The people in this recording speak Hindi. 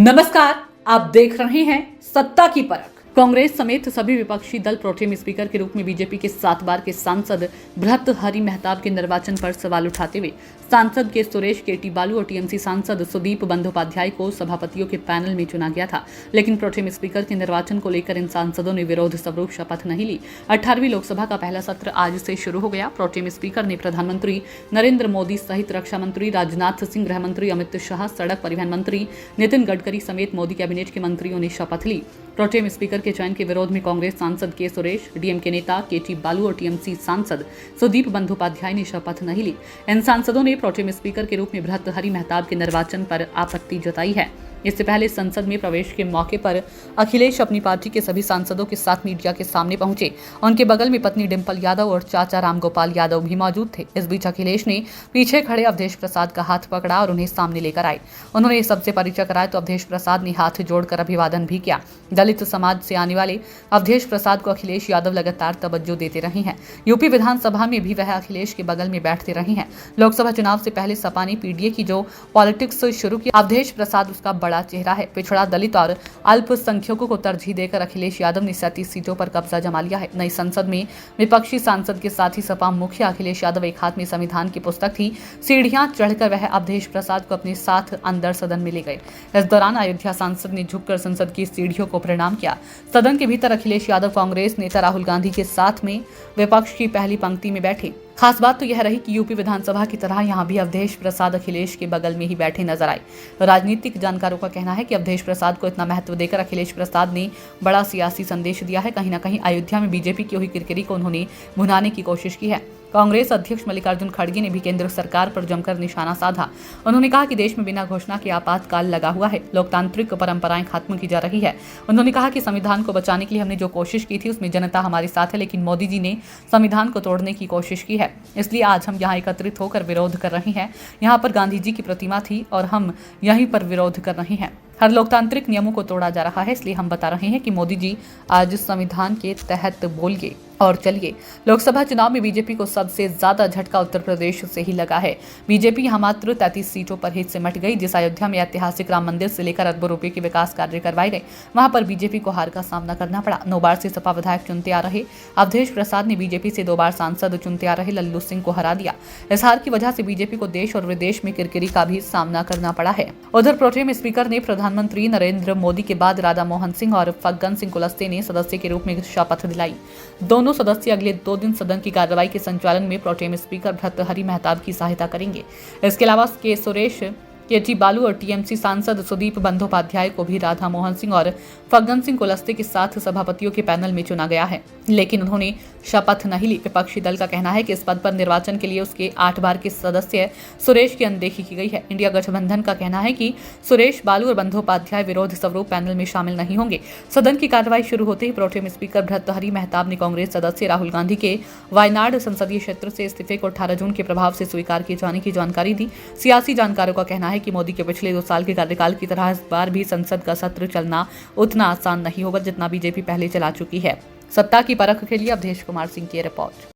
नमस्कार, आप देख रहे हैं सत्ता की परख। कांग्रेस समेत सभी विपक्षी दल प्रोटेम स्पीकर के रूप में बीजेपी के 7 बार के सांसद भर्तृहरि महताब के निर्वाचन पर सवाल उठाते हुए सांसद के सुरेश केटी बालू और टीएमसी सांसद सुदीप बंदोपाध्याय को सभापतियों के पैनल में चुना गया था। लेकिन प्रोटेम स्पीकर के निर्वाचन को लेकर इन सांसदों ने विरोध स्वरूप शपथ नहीं ली। 18वीं लोकसभा का पहला सत्र आज से शुरू हो गया। प्रोटेम स्पीकर ने प्रधानमंत्री नरेंद्र मोदी सहित रक्षा मंत्री राजनाथ सिंह, गृह मंत्री अमित शाह, सड़क परिवहन मंत्री नितिन गडकरी समेत मोदी कैबिनेट के मंत्रियों ने शपथ ली। प्रोटेम स्पीकर के चयन के विरोध में कांग्रेस सांसद के सुरेश, डीएमके नेता केटी बालू और टीएमसी सांसद सुदीप बंदोपाध्याय ने शपथ नहीं ली। इन सांसदों ने प्रोटेम स्पीकर के रूप में भर्तृहरि महताब के निर्वाचन पर आपत्ति जताई है। इससे पहले संसद में प्रवेश के मौके पर अखिलेश अपनी पार्टी के सभी सांसदों के साथ मीडिया के सामने पहुंचे। उनके बगल में पत्नी डिंपल यादव और चाचा रामगोपाल यादव भी मौजूद थे। इस बीच अखिलेश ने पीछे खड़े अवधेश प्रसाद का हाथ पकड़ा और उन्हें सामने लेकर आए। उन्होंने सबसे परिचय कराया तो अवधेश प्रसाद ने हाथ जोड़कर अभिवादन भी किया। दलित समाज से आने वाले अवधेश प्रसाद को अखिलेश यादव लगातार तवज्जो देते रहे हैं। यूपी विधानसभा में भी वह अखिलेश के बगल में बैठते रहे हैं। लोकसभा चुनाव से पहले सपा ने पीडीए की जो पॉलिटिक्स शुरू की, अवधेश प्रसाद उसका बड़ा चेहरा है। पिछड़ा, दलित और अल्पसंख्यकों को तरजीह देकर अखिलेश यादव ने 37 सीटों पर कब्जा जमा लिया है। नई संसद में विपक्षी सांसद के साथ ही सपा मुखिया अखिलेश यादव एक हाथ में संविधान की पुस्तक थी। सीढ़ियां चढ़कर वह अवधेश प्रसाद को अपने साथ अंदर सदन में ले गए। इस दौरान अयोध्या सांसद ने झुककर संसद की सीढ़ियों को प्रणाम किया। सदन के भीतर अखिलेश यादव कांग्रेस नेता राहुल गांधी के साथ में विपक्ष की पहली पंक्ति में बैठे। खास बात तो यह रही कि यूपी विधानसभा की तरह यहां भी अवधेश प्रसाद अखिलेश के बगल में ही बैठे नजर आए। राजनीतिक जानकारों का कहना है कि अवधेश प्रसाद को इतना महत्व देकर अखिलेश प्रसाद ने बड़ा सियासी संदेश दिया है। कहीं न कहीं अयोध्या में बीजेपी की हुई किरकिरी को उन्होंने भुनाने की कोशिश की है। कांग्रेस अध्यक्ष मल्लिकार्जुन खड़गे ने भी केंद्र सरकार पर जमकर निशाना साधा। उन्होंने कहा कि देश में बिना घोषणा के आपातकाल लगा हुआ है, लोकतांत्रिक परंपराएं खत्म की जा रही है। उन्होंने कहा कि संविधान को बचाने के लिए हमने जो कोशिश की थी उसमें जनता हमारे साथ है, लेकिन मोदी जी ने संविधान को तोड़ने की कोशिश की है। इसलिए आज हम यहाँ एकत्रित होकर विरोध कर रहे हैं। यहाँ पर गांधी जी की प्रतिमा थी और हम यहीं पर विरोध कर रहे हैं। हर लोकतांत्रिक नियमों को तोड़ा जा रहा है, इसलिए हम बता रहे हैं कि मोदी जी आज संविधान के तहत बोलिए और चलिए। लोकसभा चुनाव में बीजेपी को सबसे ज्यादा झटका उत्तर प्रदेश से ही लगा है। बीजेपी यहां मात्र 33 सीटों पर ही सिमट गई। जिस अयोध्या में ऐतिहासिक राम मंदिर से लेकर अरबों रुपए के विकास कार्य करवाए गए, वहां पर बीजेपी को हार का सामना करना पड़ा। 9 बार से सपा विधायक चुनते आ रहे अवधेश प्रसाद ने बीजेपी से 2 बार सांसद चुनते आ रहे लल्लू सिंह को हरा दिया। इस हार की वजह से बीजेपी को देश और विदेश में किरकिरी का भी सामना करना पड़ा है। उधर प्रोटेम स्पीकर ने प्रधानमंत्री नरेंद्र मोदी के बाद राधा मोहन सिंह और फग्गन सिंह कुलस्ते ने सदस्य के रूप में शपथ दिलाई। दोनों सदस्य अगले 2 दिन सदन की कार्रवाई के संचालन में प्रोटेम स्पीकर भर्तृहरि महताब की सहायता करेंगे। इसके अलावा के सुरेश, केटी बालू और टीएमसी सांसद सुदीप बंदोपाध्याय को भी राधा मोहन सिंह और फग्गन सिंह कुलस्ते के साथ सभापतियों के पैनल में चुना गया है, लेकिन उन्होंने शपथ नहीं ली। विपक्षी दल का कहना है कि इस पद पर निर्वाचन के लिए उसके 8 बार के सदस्य सुरेश की अनदेखी की गई है। इंडिया गठबंधन का कहना है कि सुरेश, बालू और बंदोपाध्याय विरोध स्वरूप पैनल में शामिल नहीं होंगे। सदन की कार्रवाई शुरू होते ही प्रोटेम स्पीकर भर्तृहरि महताब ने कांग्रेस सदस्य राहुल गांधी के वायनाड संसदीय क्षेत्र से इस्तीफे को 18 जून के प्रभाव से स्वीकार किए जाने की जानकारी दी। सियासी जानकारों का कहना है कि मोदी के पिछले 2 साल के कार्यकाल की तरह इस बार भी संसद का सत्र चलना उतना आसान नहीं होगा जितना बीजेपी पहले चला चुकी है। सत्ता की परख के लिए अवधेश कुमार सिंह की रिपोर्ट।